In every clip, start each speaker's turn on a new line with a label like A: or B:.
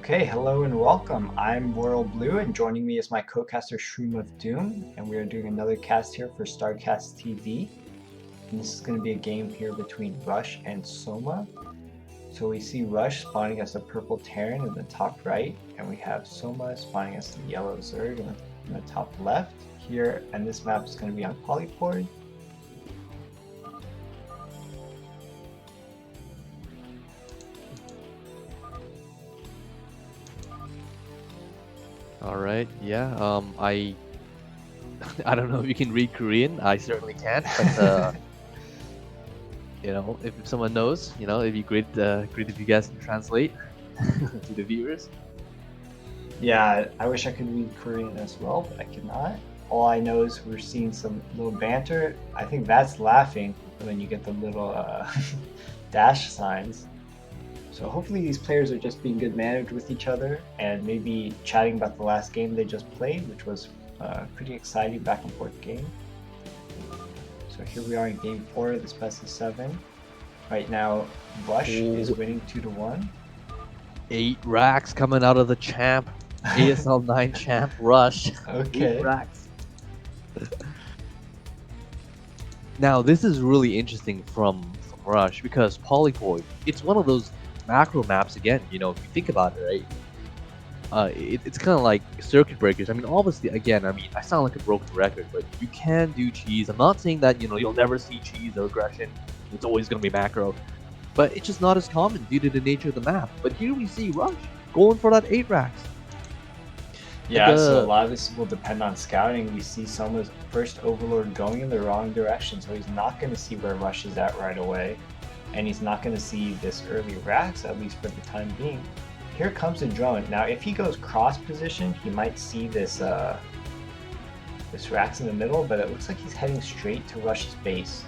A: Okay, hello and welcome. I'm wang, and joining me is my co-caster Shroom of Doom, and we are doing another cast here for StarCastTV. And this is going to be a game here between Rush and Soma. So we see Rush spawning as a purple Terran in the top right, and we have Soma spawning as the yellow Zerg in the top left. Here, and this map is going to be on Polyport.
B: All right, yeah. I don't know if you can read Korean. I certainly can't, but if someone knows, it'd be great. Great if you guys can translate to the viewers.
A: Yeah, I wish I could read Korean as well, but I cannot. All I know is we're seeing some little banter. I think that's laughing when you get the little dash signs. So hopefully these players are just being good mannered with each other and maybe chatting about the last game they just played, which was a pretty exciting back and forth game. So here we are in game 4 of this best of 7. Right now, Rush is winning 2-1.
B: 8 racks coming out of the champ. ASL 9 champ Rush.
A: Okay.
B: 8 racks. Now this is really interesting from Rush because Polyport, it's one of those macro maps again, if you think about it, right? It's kind of like circuit breakers. I mean, obviously, again, I sound like a broken record, but you can do cheese. I'm not saying that, you'll never see cheese or aggression. It's always going to be macro. But it's just not as common due to the nature of the map. But here we see Rush going for that 8 racks.
A: Yeah, so a lot of this will depend on scouting. We see Soma's first Overlord going in the wrong direction, so he's not going to see where Rush is at right away. And he's not going to see this early racks, at least for the time being. Here comes a drone. Now, if he goes cross position, he might see this this racks in the middle, but it looks like he's heading straight to Rush's base.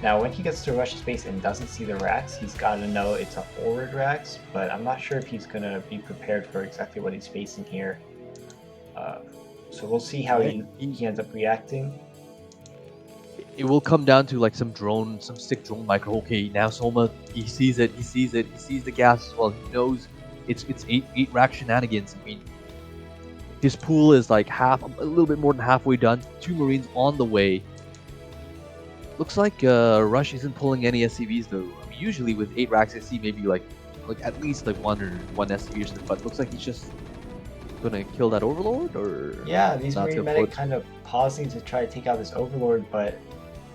A: Now, when he gets to Rush's base and doesn't see the racks, he's got to know it's a forward racks, but I'm not sure if he's going to be prepared for exactly what he's facing here. So we'll see how he ends up reacting.
B: It will come down to like some stick drone micro. Okay, now Soma, he sees it, he sees the gas as well. He knows it's 8 rack shenanigans. I mean, this pool is like a little bit more than halfway done. 2 Marines on the way. Looks like Rush isn't pulling any SCVs though. I mean, usually with 8 racks, I see maybe like at least like one SCV or something. But looks like he's just gonna kill that Overlord, or
A: yeah, these Marine medic kind of pausing to try to take out this Overlord, but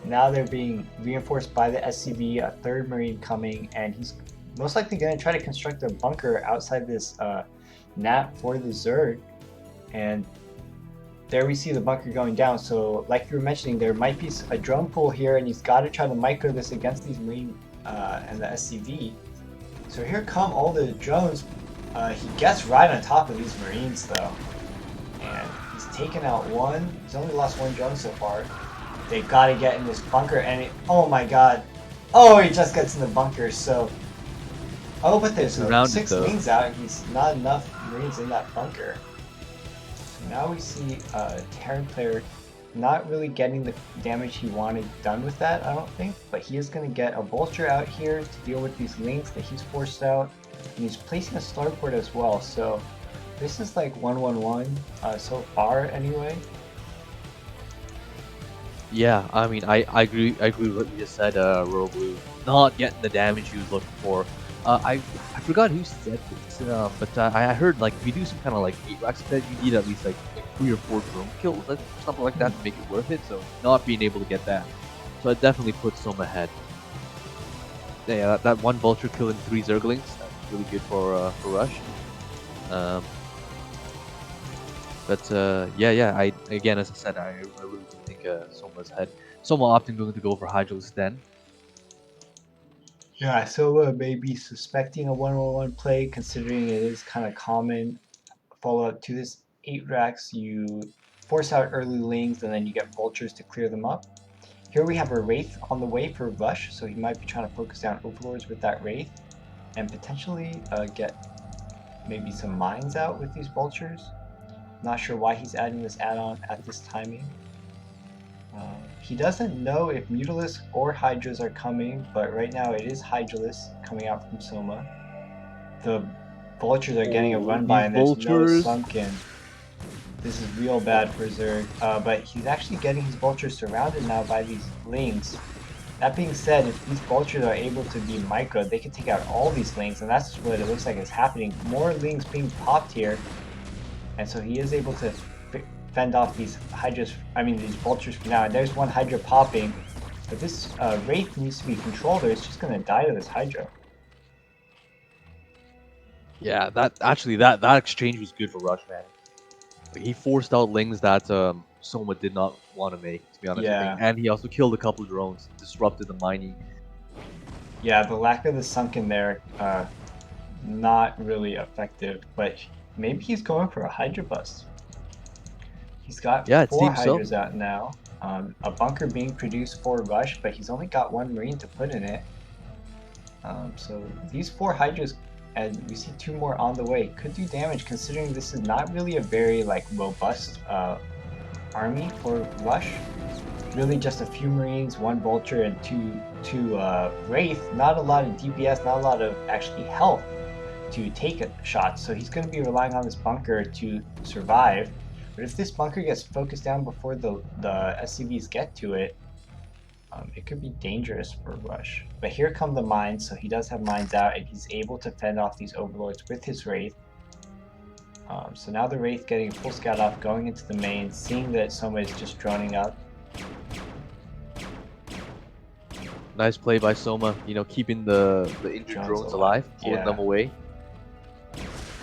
A: now they're being reinforced by the SCV, a 3rd Marine coming, and he's most likely going to try to construct a bunker outside this nap for the Zerg. And there we see the bunker going down. So like you were mentioning, there might be a drone pool here, and he's got to try to micro this against these Marine and the SCV. So here come all the drones. He gets right on top of these Marines though, and he's taken out one. He's only lost 1 drone so far. They've got to get in this bunker, and oh my god. Oh, he just gets in the bunker, so... Oh, but there's 6 wings out, and he's not enough Marines in that bunker. So now we see a Terran player not really getting the damage he wanted done with that, I don't think. But he is going to get a Vulture out here to deal with these links that he's forced out. And he's placing a starport as well, so this is like 1-1-1 so far anyway.
B: Yeah, I mean, I agree with what you just said, RoyalBlue. Not getting the damage he was looking for. I forgot who said this, but I heard like if you do some kind of like 8 racks that you need at least like 3 or 4 drone kills, something like that to make it worth it. So not being able to get that, so it definitely puts Soma ahead. Yeah, that 1 Vulture killing 3 Zerglings, that's really good for Rush. Yeah, again, as I said, I really do think Soma's ahead. Soma opting going to go for Hydralis then.
A: Yeah, Soma may be suspecting a 1-1-1 play, considering it is kind of common follow-up to this 8 racks. You force out early lings, and then you get Vultures to clear them up. Here we have a Wraith on the way for Rush, so he might be trying to focus down Overlords with that Wraith, and potentially get maybe some mines out with these Vultures. Not sure why he's adding this add-on at this timing. He doesn't know if Mutalisks or Hydras are coming, but right now it is Hydralis coming out from Soma. The vultures are getting a run by, and there's no sunken. This is real bad for Zerg, but he's actually getting his vultures surrounded now by these lings. That being said, if these vultures are able to be micro, they can take out all these lings, and that's what it looks like is happening. More lings being popped here, and so he is able to fend off these hydras, these vultures for now. And there's one hydra popping, but this wraith needs to be controlled, or it's just going to die to this hydra.
B: Yeah, that exchange was good for Rush, man. He forced out lings that Soma did not want to make, to be honest.
A: Yeah.
B: And he also killed a couple drones, disrupted the mining.
A: Yeah, the lack of the sunken there, not really effective, but maybe he's going for a hydra bust. He's got 4 hydras out now. A bunker being produced for Rush, but he's only got 1 marine to put in it. So these 4 hydras, and we see 2 more on the way, could do damage, considering this is not really a very robust army for Rush. Really just a few marines, 1 vulture, and two wraith. Not a lot of DPS, not a lot of actually health to take a shot. So he's going to be relying on this bunker to survive. But if this bunker gets focused down before the SCVs get to it, it could be dangerous for Rush. But here come the mines, so he does have mines out, and he's able to fend off these overlords with his wraith. So now the wraith getting a full scout off, going into the main, seeing that Soma is just droning up.
B: Nice play by Soma, keeping the injured drones alive, pulling them away.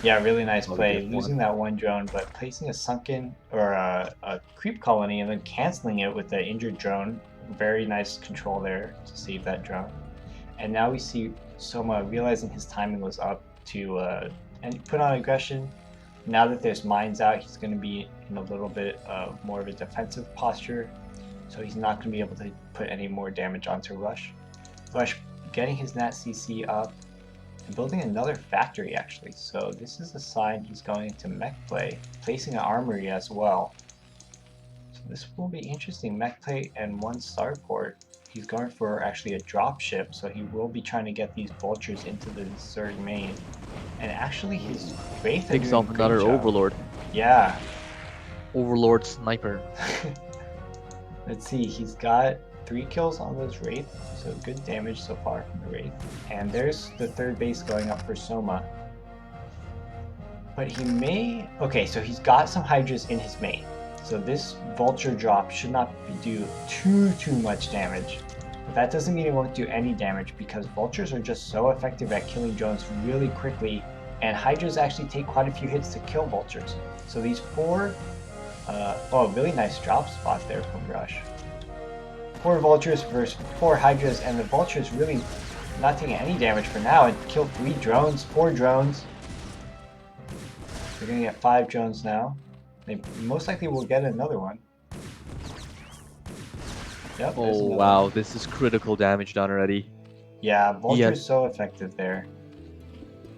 A: Yeah, really nice play. Losing that 1 drone, but placing a sunken or a creep colony and then canceling it with the injured drone. Very nice control there to save that drone. And now we see Soma realizing his timing was up to and put on aggression. Now that there's mines out, he's going to be in a little bit more of a defensive posture. So he's not going to be able to put any more damage onto Rush. Rush getting his Nat CC up and building another factory actually. So this is a sign he's going into mech play, placing an armory as well. So this will be interesting. Mech play and 1 starport. He's going for actually a drop ship, so he will be trying to get these vultures into the Zerg main. And actually his wraith
B: takes off another overlord.
A: Yeah.
B: Overlord sniper.
A: Let's see, he's got 3 kills on those wraith, so good damage so far from the wraith. And there's the 3rd base going up for Soma. But he may... Okay, so he's got some hydras in his main. So this vulture drop should not do too much damage. But that doesn't mean it won't do any damage, because vultures are just so effective at killing drones really quickly, and hydras actually take quite a few hits to kill vultures. So these 4... really nice drop spot there from Rush. 4 vultures versus 4 hydras, and the vultures really not taking any damage for now. It killed 3 drones, 4 drones. They're gonna get 5 drones now. They most likely will get another one. Yep.
B: Oh wow, one. This is critical damage done already.
A: Yeah, vulture's so effective there.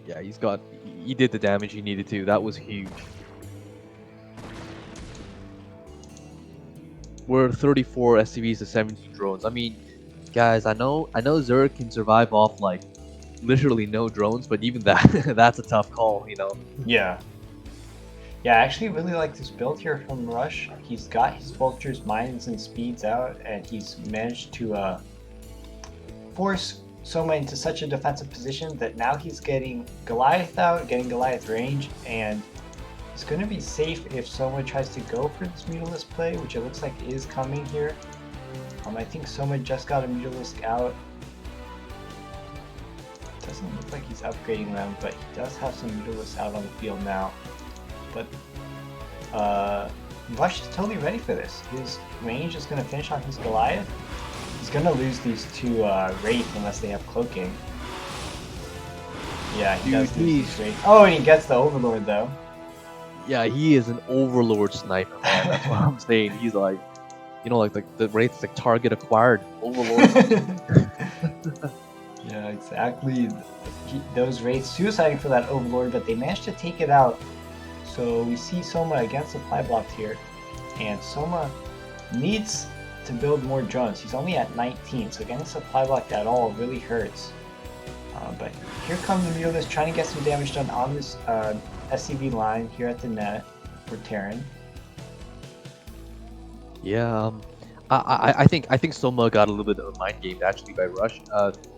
B: Yeah, he did the damage he needed to. That was huge. We're 34 SCVs to 17 drones. I mean, guys, I know Zerg can survive off literally no drones, but even that that's a tough call,
A: Yeah. Yeah, I actually really like this build here from Rush. He's got his vultures, mines, and speeds out, and he's managed to force Soma into such a defensive position that now he's getting Goliath out, getting Goliath range, and it's going to be safe if Soma tries to go for this Mutalisk play, which it looks like is coming here. I think Soma just got a Mutalisk out. Doesn't look like he's upgrading them, but he does have some Mutalisks out on the field now. But Rush is totally ready for this. His range is going to finish on his Goliath. He's going to lose these 2 Wraith unless they have cloaking. Yeah, he does lose these Wraith. Oh, and he gets the Overlord though.
B: Yeah, he is an Overlord sniper, man. That's what I'm saying. He's like the Wraith's target acquired Overlord.
A: Yeah, exactly. Those Wraiths suiciding for that Overlord, but they managed to take it out. So we see Soma against supply blocked here, and Soma needs to build more drones. He's only at 19, so getting supply blocked at all really hurts. But here comes the Mule that's trying to get some damage done on this SCV line here at the net for Terran.
B: Yeah, I think Soma got a little bit of a mind game actually by Rush.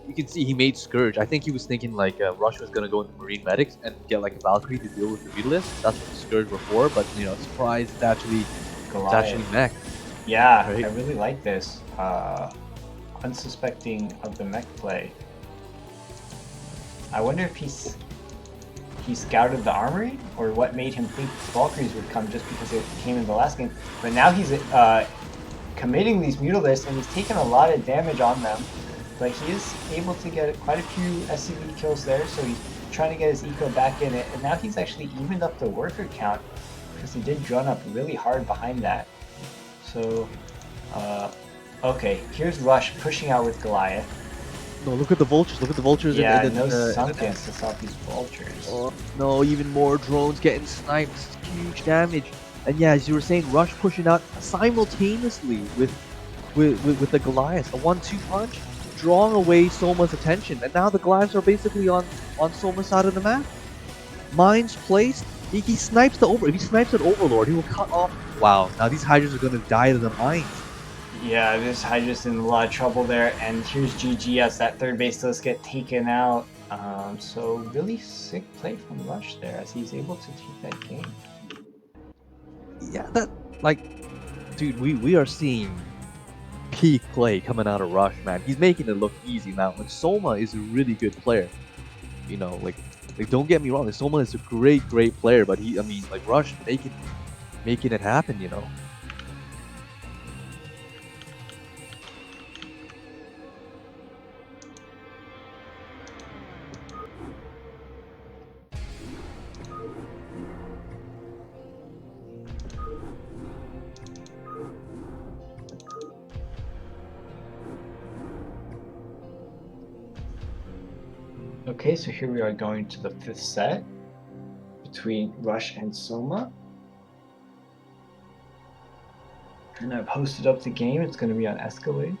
B: You can see he made Scourge. I think he was thinking like Rush was gonna go into Marine Medics and get like a Valkyrie to deal with the Mutalist. That's what the Scourge were for. But you know, surprise, it's actually mech.
A: Yeah,
B: Right?
A: I really like this. Unsuspecting of the mech play. I wonder if he scouted the armory, or what made him think Valkyries would come just because it came in the last game. But now he's committing these Mutalists, and he's taken a lot of damage on them. But he is able to get quite a few SCV kills there, so he's trying to get his eco back in it. And now he's actually evened up the worker count, because he did drone up really hard behind that. So, okay, here's Rush pushing out with Goliath.
B: No, look at the vultures. Look at the vultures.
A: Yeah, no Sunkens to stop these vultures.
B: Oh, no, even more drones getting sniped. Huge damage. And yeah, as you were saying, Rush pushing out simultaneously with the Goliaths. A 1-2 punch, drawing away Soma's attention. And now the Goliaths are basically on Soma's side of the map. Mines placed. He snipes the Overlord. If he snipes an Overlord, he will cut off. Wow, now these Hydras are going to die to the mines.
A: Yeah, this Hydra's in a lot of trouble there, and here's GG as that third base does get taken out. So really sick play from Rush there as he's able to take that game.
B: Yeah, that, like, dude, we are seeing peak play coming out of Rush, man. He's making it look easy now. Like, Soma is a really good player. You know, like don't get me wrong, like, Soma is a great player, but Rush making it happen, you know.
A: Okay, so here we are going to the 5th set between Rush and Soma. And I've hosted up the game. It's going to be on Escalade.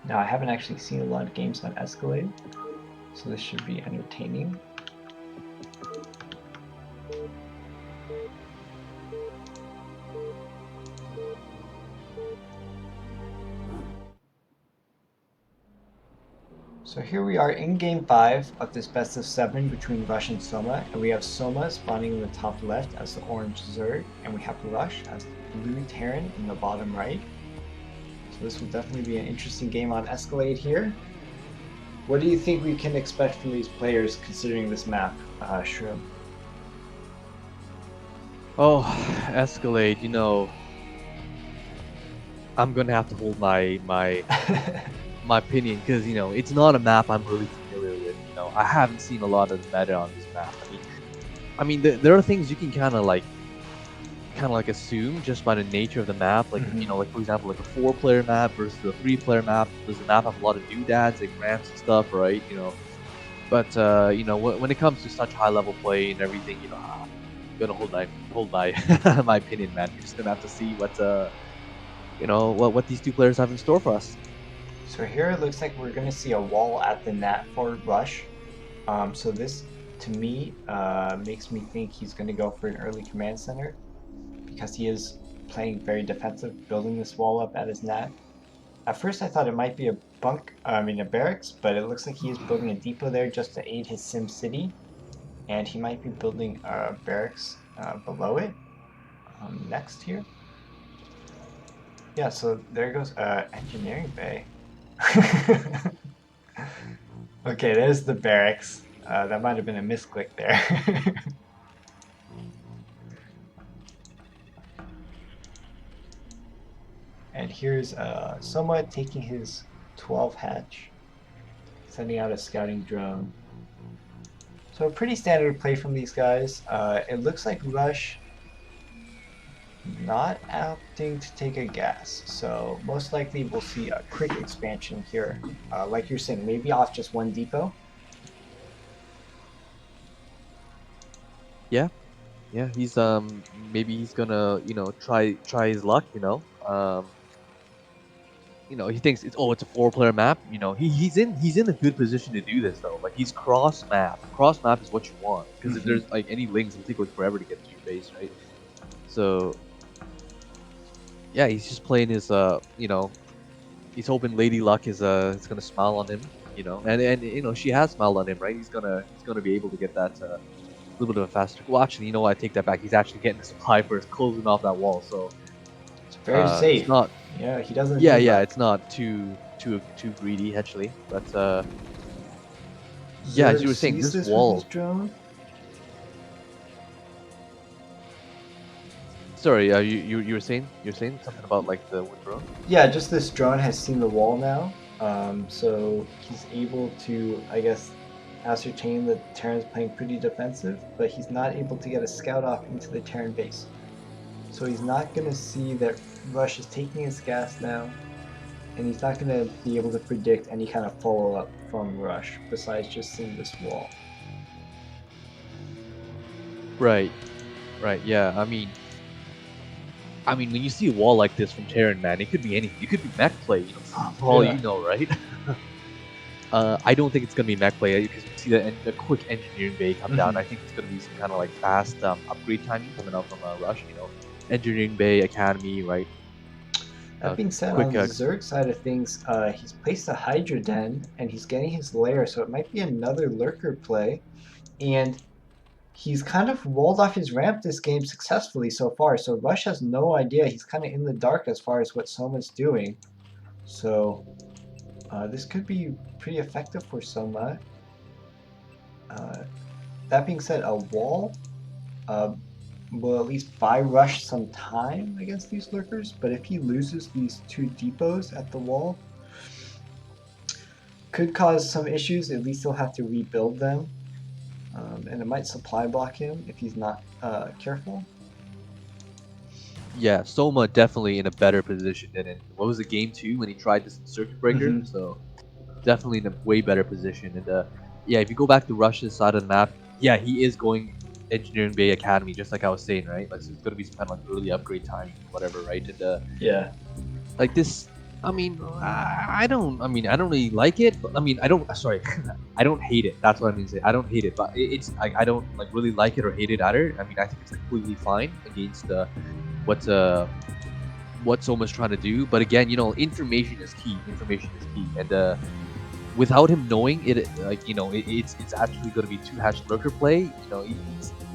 A: Now, I haven't actually seen a lot of games on Escalade, so this should be entertaining. So here we are in Game 5 of this best of 7 between Rush and Soma, and we have Soma spawning in the top left as the orange Zerg, and we have Rush as the blue Terran in the bottom right. So this will definitely be an interesting game on Escalade here. What do you think we can expect from these players considering this map, Shroom?
B: Oh, Escalade, you know, I'm gonna have to hold my my opinion, because you know it's not a map I'm really familiar with. You know, I haven't seen a lot of the meta on this map. I mean, there are things you can kind of like assume just by the nature of the map. Like, you know, like for example, like a 4-player map versus a 3-player map. Does the map have a lot of doodads and ramps and stuff, right? You know, but you know, when it comes to such high-level play and everything, you know, I'm gonna hold my my opinion, man. You're just gonna have to see what you know, what these two players have in store for us.
A: So here it looks like we're going to see a wall at the net for Rush. So this, to me, makes me think he's going to go for an early command center, because he is playing very defensive, building this wall up at his net. At first I thought it might be a barracks, but it looks like he is building a depot there just to aid his Sim City, and he might be building a barracks below it, next here. Yeah, so there goes engineering bay. Okay, there's the barracks. That might have been a misclick there. And here's Soma taking his 12 hatch, sending out a scouting drone. So a pretty standard play from these guys. It looks like Rush not opting to take a gas, so most likely we'll see a quick expansion here. Like you're saying, maybe off just one depot.
B: Yeah, he's maybe he's gonna, you know, try his luck, you know. you know, he thinks it's it's a 4-player map. You know, he's in a good position to do this though. Like he's cross map. Cross map is what you want because if there's like any links, it'll take like forever to get to your base, right? So yeah, he's just playing his you know, he's hoping Lady Luck is gonna smile on him, you know, and you know she has smiled on him, right? He's gonna be able to get that little bit of a faster. Well, actually, you know what? I take that back. He's actually getting the supply first, closing off that wall. So
A: It's very safe.
B: it's not.
A: Yeah, he doesn't.
B: Yeah,
A: need
B: yeah,
A: luck.
B: it's not too greedy actually, but
A: Zerg
B: yeah, as you were saying,
A: sees
B: this
A: this
B: wall.
A: with his drone.
B: Sorry, you were saying something about like the wind drone.
A: Yeah, just this drone has seen the wall now, so he's able to, I guess, ascertain that Terran's playing pretty defensive, but he's not able to get a scout off into the Terran base. So he's not going to see that Rush is taking his gas now, and he's not going to be able to predict any kind of follow-up from Rush, besides just seeing this wall.
B: Right, right, yeah. I mean, when you see a wall like this from Terran, man, it could be anything. It could be mech play, you know, for all you know, right? I don't think it's gonna be mech play because you see the quick engineering bay come down. I think it's gonna be some kind of like fast upgrade timing coming out from Rush, you know, engineering bay, academy, right?
A: That being said,
B: quick,
A: on the Zerg side of things, he's placed a Hydra Den, and he's getting his lair, so it might be another Lurker play. And he's kind of walled off his ramp this game successfully so far, so Rush has no idea. He's kind of in the dark as far as what Soma's doing. So this could be pretty effective for Soma. That being said, a wall will at least buy Rush some time against these Lurkers, but if he loses these 2 depots at the wall, could cause some issues. At least he'll have to rebuild them. And it might supply block him if he's not careful.
B: Yeah, Soma definitely in a better position than in what was it, game 2 when he tried this in circuit breaker. So definitely in a way better position. And yeah, if you go back to Rush's side of the map, yeah, he is going engineering bay academy, just like I was saying, right? Like, so it's gonna be some kind of like early upgrade time, whatever, right? And
A: yeah,
B: like this. I mean, I don't really like it. But, I mean, I don't. Sorry, I don't hate it. That's what I mean to say. I don't hate it, but it's I don't like really like it or hate it either. I mean, I think it's completely fine against what Soma's trying to do. But again, you know, information is key. Information is key, and without him knowing it, like, you know, it's actually going to be 2-hatch lurker play. You know,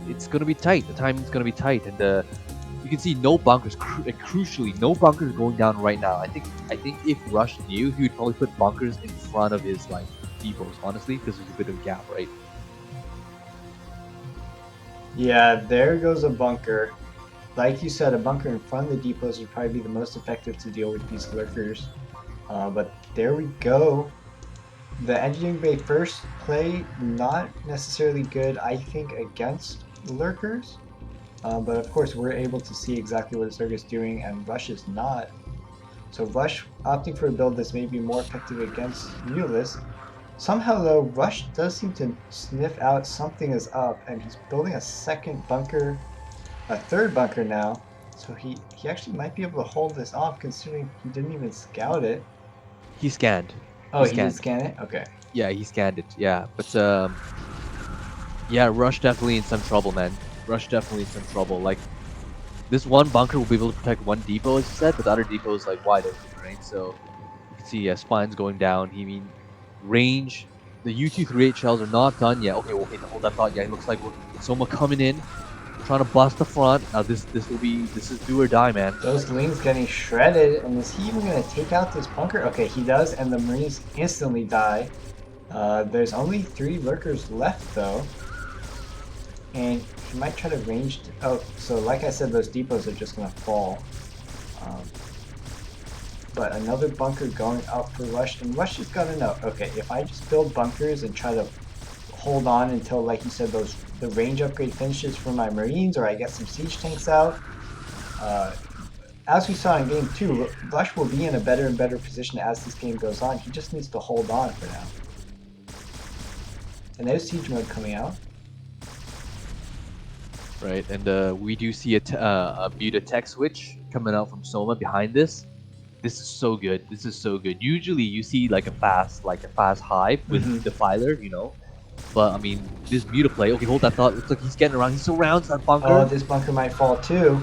B: it's going to be tight. The timing's going to be tight, and you can see no bunkers. Crucially, no bunkers going down right now. I think if Rush knew, he would probably put bunkers in front of his like depots, honestly, because there's a bit of a gap, right?
A: Yeah, there goes a bunker. Like you said, a bunker in front of the depots would probably be the most effective to deal with these lurkers. But there we go. The engineering bay first play, not necessarily good, I think, against lurkers. But of course, we're able to see exactly what Zerg is doing, and Rush is not. So Rush opting for a build that's maybe more effective against Mutalisk. Somehow though, Rush does seem to sniff out something is up, and he's building a second bunker, a third bunker now. So he actually might be able to hold this off, considering he didn't even scout it.
B: He scanned.
A: Oh, he did scan it? Okay.
B: Yeah, he scanned it. Yeah, but yeah, Rush definitely in some trouble, man. Rush definitely in some trouble. Like, this one bunker will be able to protect one depot, as you said, but the other depot is like wide open, right? So you can see, yeah, spines going down. He mean range. The U238 shells are not done yet. Okay, hold that thought. Yeah, it looks like Soma coming in, trying to bust the front. Now this is do or die, man.
A: Those wings getting shredded, and is he even gonna take out this bunker? Okay, he does, and the Marines instantly die. There's only 3 lurkers left though. And he might try to range. Oh, so like I said, those depots are just gonna fall. But another bunker going up for Rush, and Rush is gonna know. Okay, if I just build bunkers and try to hold on until, like you said, the range upgrade finishes for my Marines, or I get some siege tanks out. As we saw in game 2, Rush will be in a better and better position as this game goes on. He just needs to hold on for now. And there's siege mode coming out.
B: Right, and we do see a muted tech switch coming out from Soma behind this. This is so good. This is so good. Usually you see like a fast hive with Defiler, you know. But I mean, this beautiful play. Okay, hold that thought. Looks like he's getting around. He surrounds that bunker.
A: Oh, this bunker might fall too.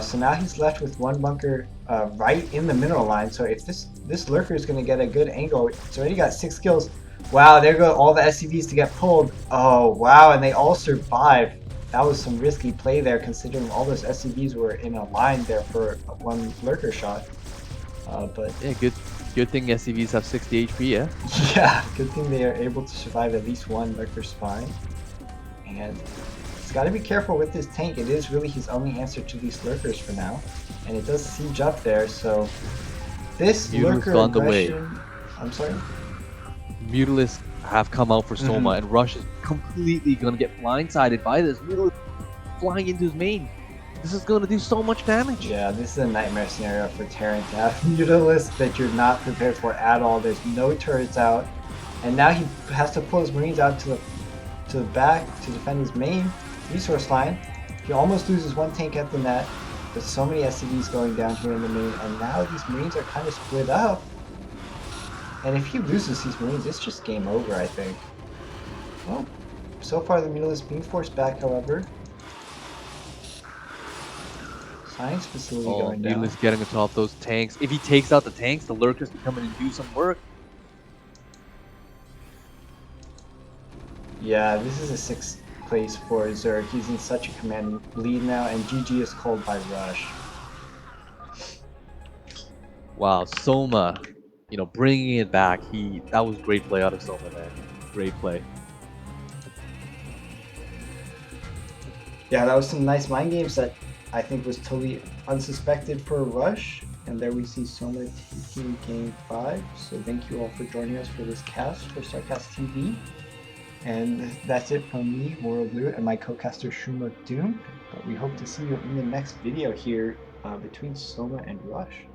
A: So now he's left with one bunker right in the mineral line. So if this lurker is going to get a good angle, it's already got 6 kills. Wow, there go all the SCVs to get pulled. Oh, wow, and they all survive. That was some risky play there, considering all those SCVs were in a line there for one lurker shot. But
B: yeah, good thing SCVs have 60 HP, yeah?
A: Yeah, good thing they are able to survive at least one lurker spawn. And he's got to be careful with this tank. It is really his only answer to these lurkers for now. And it does siege up there, so this lurker aggression... I'm sorry?
B: Mutalisks have come out for Soma, and Rush is completely going to get blindsided by this. Mutalist flying into his main. This is going to do so much damage.
A: Yeah, this is a nightmare scenario for Terran to have Mutalisks that you're not prepared for at all. There's no turrets out, and now he has to pull his Marines out to the back to defend his main resource line. He almost loses one tank at the net, with so many SCVs going down here in the main, and now these Marines are kind of split up. And if he loses these Marines, it's just game over, I think. Well, so far the Mutalisks being forced back, however. Science facility going down.
B: Mutalisks getting atop those tanks. If he takes out the tanks, the lurkers can come in and do some work.
A: Yeah, this is a 6th place for Zerg. He's in such a command lead now, and GG is called by Rush.
B: Wow, Soma, you know, bringing it back. That was great play out of Soma, man. Great play.
A: Yeah, that was some nice mind games that I think was totally unsuspected for Rush. And there we see Soma taking game 5. So thank you all for joining us for this cast for StarCastTV. And that's it from me, WorldBlue, and my co-caster Shroom of Doom. But we hope to see you in the next video here between Soma and Rush.